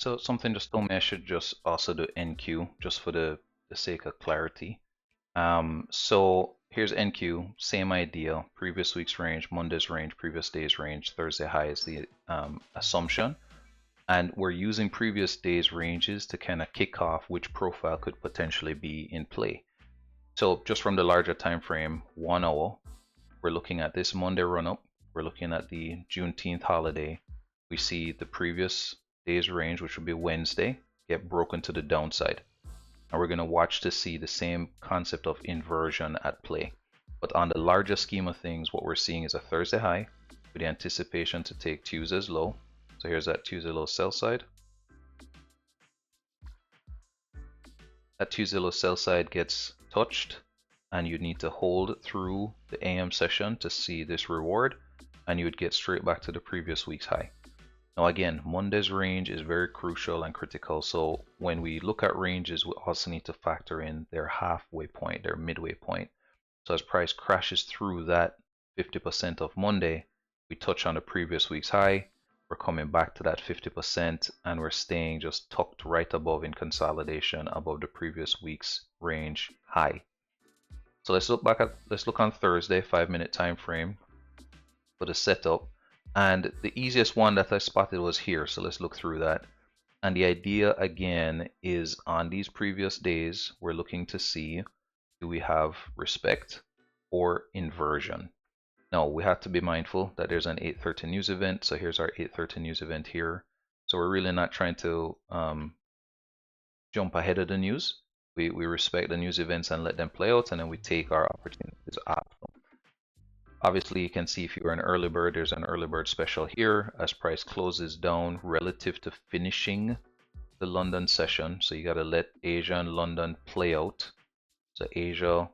So something just told me I should just also do NQ just for the sake of clarity. So here's NQ, same idea, previous week's range, Monday's range, previous day's range, Thursday high is the assumption. And we're using previous day's ranges to kind of kick off which profile could potentially be in play. So just from the larger time frame, 1 hour, we're looking at this Monday run up, we're looking at the Juneteenth holiday. We see the previous day's range, which would be Wednesday, get broken to the downside. And we're going to watch to see the same concept of inversion at play. But on the larger scheme of things, what we're seeing is a Thursday high with the anticipation to take Tuesday's low. So here's that Tuesday low sell side. That Tuesday low sell side gets touched, and you need to hold through the AM session to see this reward, and you would get straight back to the previous week's high. Now again, Monday's range is very crucial and critical, so when we look at ranges, we also need to factor in their halfway point, their midway point. So as price crashes through that 50% of Monday, we touch on the previous week's high, we're coming back to that 50%, and we're staying just tucked right above in consolidation above the previous week's range high. So let's look on Thursday, 5-minute time frame for the setup. And the easiest one that I spotted was here, so let's look through that. And the idea again is on these previous days, we're looking to see, do we have respect or inversion? Now we have to be mindful that there's an 8:30 news event, so here's our 8:30 news event here. So we're really not trying to jump ahead of the news. We respect the news events and let them play out, and then we take our opportunities after them. Obviously, you can see if you're an early bird, there's an early bird special here as price closes down relative to finishing the London session. So you got to let Asia and London play out. So Asia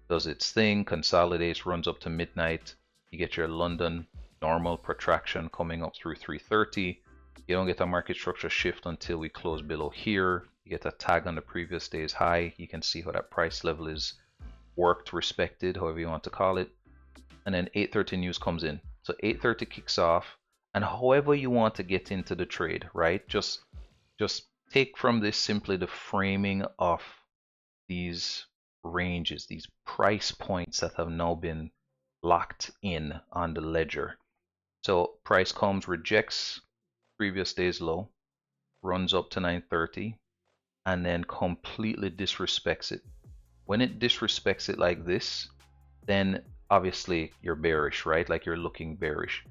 does its thing, consolidates, runs up to midnight. You get your London normal protraction coming up through 3:30. You don't get a market structure shift until we close below here. You get a tag on the previous day's high. You can see how that price level is worked, respected, however you want to call it. And then 8:30 news comes in. So 8:30 kicks off, and however you want to get into the trade, right? Just take from this simply the framing of these ranges, these price points that have now been locked in on the ledger. So price comes, rejects previous day's low, runs up to 9:30, and then completely disrespects it. When it disrespects it like this, then obviously you're bearish, right? Like you're looking bearish.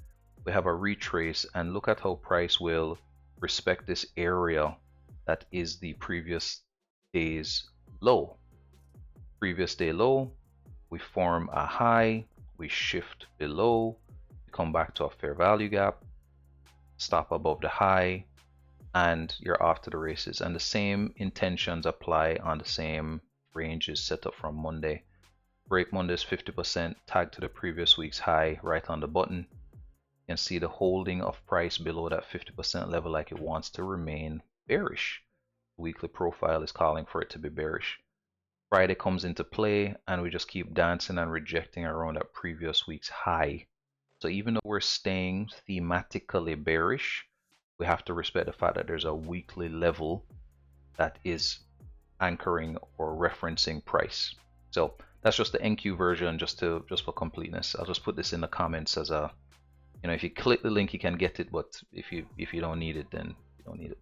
We have a retrace, and look at how price will respect this area that is the previous day's low. Previous day low, we form a high, we shift below, we come back to a fair value gap, stop above the high, and you're off to the races. And the same intentions apply on the same ranges set up from Monday. Break Monday's 50%, tag to the previous week's high right on the button. You can see the holding of price below that 50% level like it wants to remain bearish. The weekly profile is calling for it to be bearish. Friday comes into play, and we just keep dancing and rejecting around that previous week's high. So even though we're staying thematically bearish, we have to respect the fact that there's a weekly level that is anchoring or referencing price. So that's just the NQ version, just for completeness. I'll just put this in the comments as a, if you click the link, you can get it, but if you don't need it, then you don't need it.